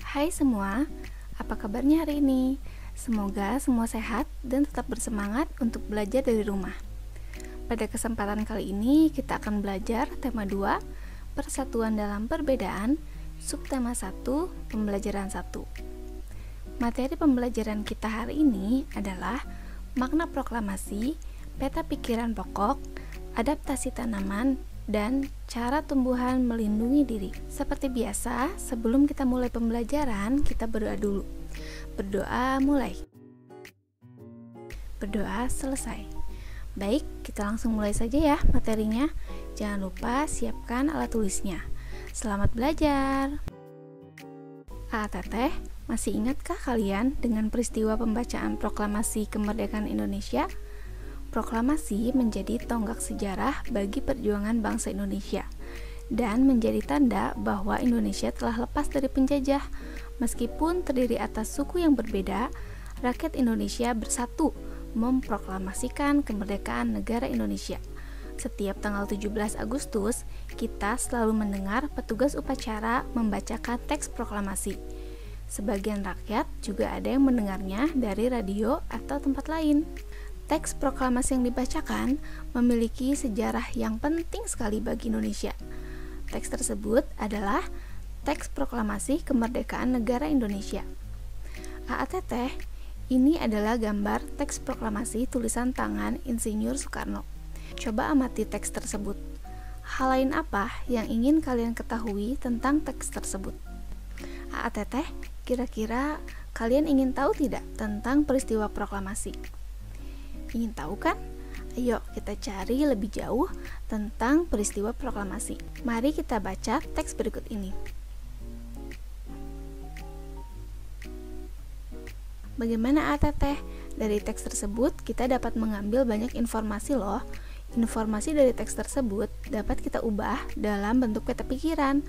Hai semua, apa kabarnya hari ini? Semoga semua sehat dan tetap bersemangat untuk belajar dari rumah. Pada kesempatan kali ini kita akan belajar tema 2, Persatuan dalam Perbedaan, subtema 1, Pembelajaran 1. Materi pembelajaran kita hari ini adalah makna proklamasi, peta pikiran pokok, adaptasi tanaman, dan cara tumbuhan melindungi diri. Seperti biasa, sebelum kita mulai pembelajaran, kita berdoa dulu. Berdoa mulai. Berdoa selesai. Baik, kita langsung mulai saja ya materinya. Jangan lupa siapkan alat tulisnya. Selamat belajar. Teteh, masih ingatkah kalian dengan peristiwa pembacaan Proklamasi Kemerdekaan Indonesia? Proklamasi menjadi tonggak sejarah bagi perjuangan bangsa Indonesia dan menjadi tanda bahwa Indonesia telah lepas dari penjajah. Meskipun terdiri atas suku yang berbeda, rakyat Indonesia bersatu memproklamasikan kemerdekaan negara Indonesia. Setiap tanggal 17 Agustus, kita selalu mendengar petugas upacara membacakan teks proklamasi. Sebagian rakyat juga ada yang mendengarnya dari radio atau tempat lain. Teks proklamasi yang dibacakan memiliki sejarah yang penting sekali bagi Indonesia. Teks tersebut adalah teks proklamasi kemerdekaan negara Indonesia. Teteh, ini adalah gambar teks proklamasi tulisan tangan Insinyur Soekarno. Coba amati teks tersebut. Hal lain apa yang ingin kalian ketahui tentang teks tersebut? Teteh, kira-kira kalian ingin tahu tidak tentang peristiwa proklamasi? Ingin tahu kan? Ayo kita cari lebih jauh tentang peristiwa proklamasi. Mari kita baca teks berikut ini. Bagaimana Teteh? Dari teks tersebut kita dapat mengambil banyak informasi loh. Informasi dari teks tersebut dapat kita ubah dalam bentuk peta pikiran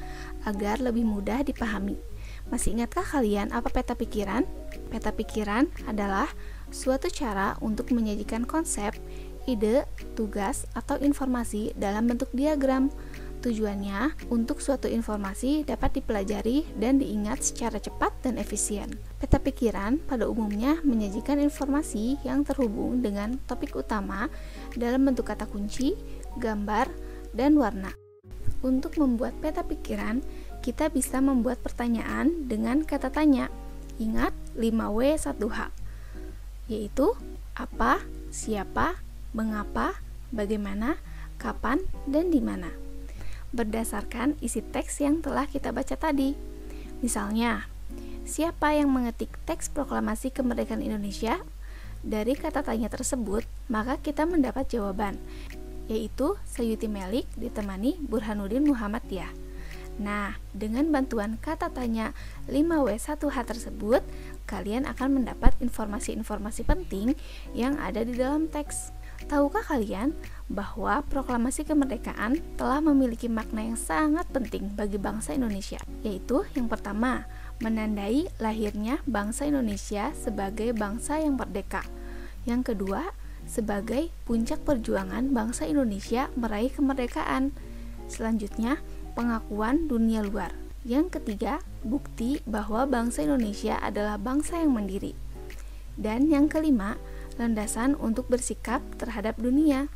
agar lebih mudah dipahami. Masih ingatkah kalian apa peta pikiran? Peta pikiran adalah suatu cara untuk menyajikan konsep, ide, tugas, atau informasi dalam bentuk diagram. Tujuannya untuk suatu informasi dapat dipelajari dan diingat secara cepat dan efisien. Peta pikiran pada umumnya menyajikan informasi yang terhubung dengan topik utama dalam bentuk kata kunci, gambar, dan warna. Untuk membuat peta pikiran, kita bisa membuat pertanyaan dengan kata tanya. Ingat 5W1H, yaitu apa, siapa, mengapa, bagaimana, kapan, dan di mana. Berdasarkan isi teks yang telah kita baca tadi. Misalnya, siapa yang mengetik teks proklamasi kemerdekaan Indonesia? Dari kata tanya tersebut, maka kita mendapat jawaban, yaitu Sayuti Melik ditemani Burhanuddin Muhammadiyah. Nah, dengan bantuan kata tanya 5W1H tersebut, kalian akan mendapat informasi-informasi penting yang ada di dalam teks. Tahukah kalian bahwa proklamasi kemerdekaan telah memiliki makna yang sangat penting bagi bangsa Indonesia, yaitu yang pertama, menandai lahirnya bangsa Indonesia sebagai bangsa yang merdeka. Yang kedua, sebagai puncak perjuangan bangsa Indonesia meraih kemerdekaan. Selanjutnya, pengakuan dunia luar. Yang ketiga, bukti bahwa bangsa Indonesia adalah bangsa yang mandiri. Dan yang kelima, landasan untuk bersikap terhadap dunia.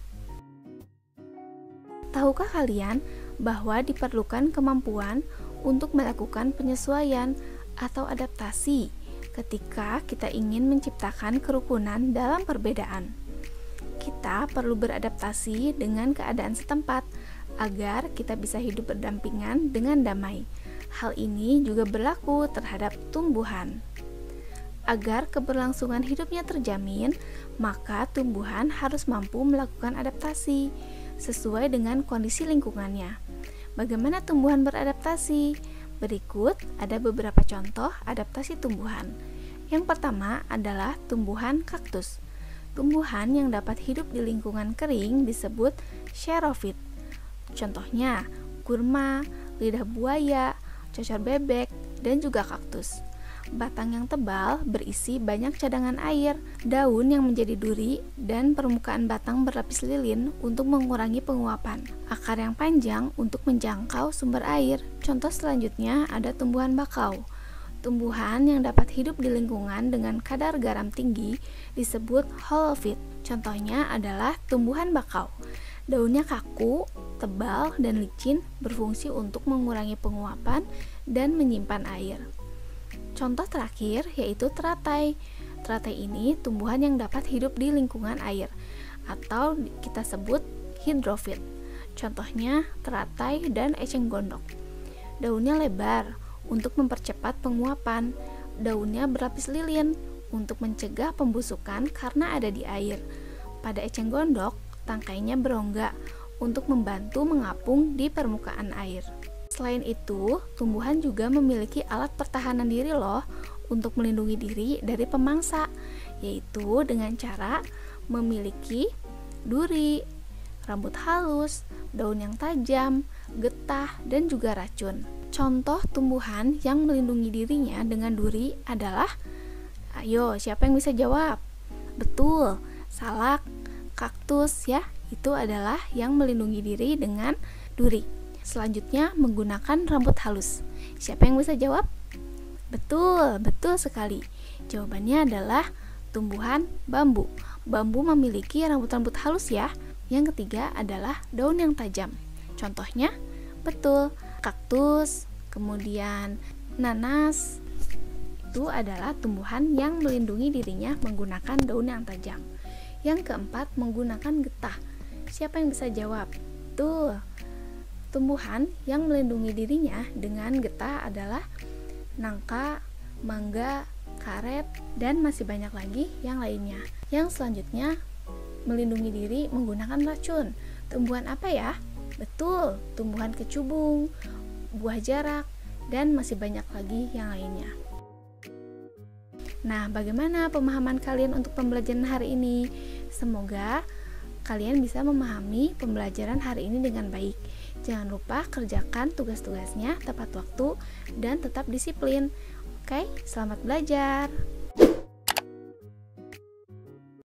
Tahukah kalian bahwa diperlukan kemampuan untuk melakukan penyesuaian atau adaptasi ketika kita ingin menciptakan kerukunan dalam perbedaan? Kita perlu beradaptasi dengan keadaan setempat agar kita bisa hidup berdampingan dengan damai. Hal ini juga berlaku terhadap tumbuhan. Agar keberlangsungan hidupnya terjamin, maka tumbuhan harus mampu melakukan adaptasi sesuai dengan kondisi lingkungannya. Bagaimana tumbuhan beradaptasi? Berikut ada beberapa contoh adaptasi tumbuhan. Yang pertama adalah tumbuhan kaktus. Tumbuhan yang dapat hidup di lingkungan kering disebut xerophyte. Contohnya, kurma, lidah buaya, cocor bebek, dan juga kaktus. Batang yang tebal berisi banyak cadangan air, daun yang menjadi duri, dan permukaan batang berlapis lilin untuk mengurangi penguapan. Akar yang panjang untuk menjangkau sumber air. Contoh selanjutnya ada tumbuhan bakau. Tumbuhan yang dapat hidup di lingkungan dengan kadar garam tinggi disebut holofit. Contohnya adalah tumbuhan bakau. Daunnya kaku, tebal, dan licin, berfungsi untuk mengurangi penguapan dan menyimpan air. Contoh terakhir yaitu teratai. Teratai ini tumbuhan yang dapat hidup di lingkungan air, atau kita sebut hidrofit. Contohnya teratai dan eceng gondok. Daunnya lebar untuk mempercepat penguapan. Daunnya berlapis lilin untuk mencegah pembusukan karena ada di air. Pada eceng gondok, tangkainya berongga untuk membantu mengapung di permukaan air. Selain itu, tumbuhan juga memiliki alat pertahanan diri loh untuk melindungi diri dari pemangsa, yaitu dengan cara memiliki duri, rambut halus, daun yang tajam, getah, dan juga racun. Contoh tumbuhan yang melindungi dirinya dengan duri adalah, ayo siapa yang bisa jawab? Betul, salak, kaktus ya, itu adalah yang melindungi diri dengan duri. Selanjutnya menggunakan rambut halus. Siapa yang bisa jawab? Betul, betul sekali. Jawabannya adalah tumbuhan bambu. Bambu memiliki rambut-rambut halus ya. Yang ketiga adalah daun yang tajam. Contohnya, betul, kaktus, kemudian nanas. Itu adalah tumbuhan yang melindungi dirinya menggunakan daun yang tajam. Yang keempat, menggunakan getah. Siapa yang bisa jawab? Tuh, tumbuhan yang melindungi dirinya dengan getah adalah nangka, mangga, karet, dan masih banyak lagi yang lainnya. Yang selanjutnya, melindungi diri menggunakan racun. Tumbuhan apa ya? Betul, tumbuhan kecubung, buah jarak, dan masih banyak lagi yang lainnya. Nah, bagaimana pemahaman kalian untuk pembelajaran hari ini? Semoga kalian bisa memahami pembelajaran hari ini dengan baik. Jangan lupa kerjakan tugas-tugasnya tepat waktu dan tetap disiplin. Oke, selamat belajar.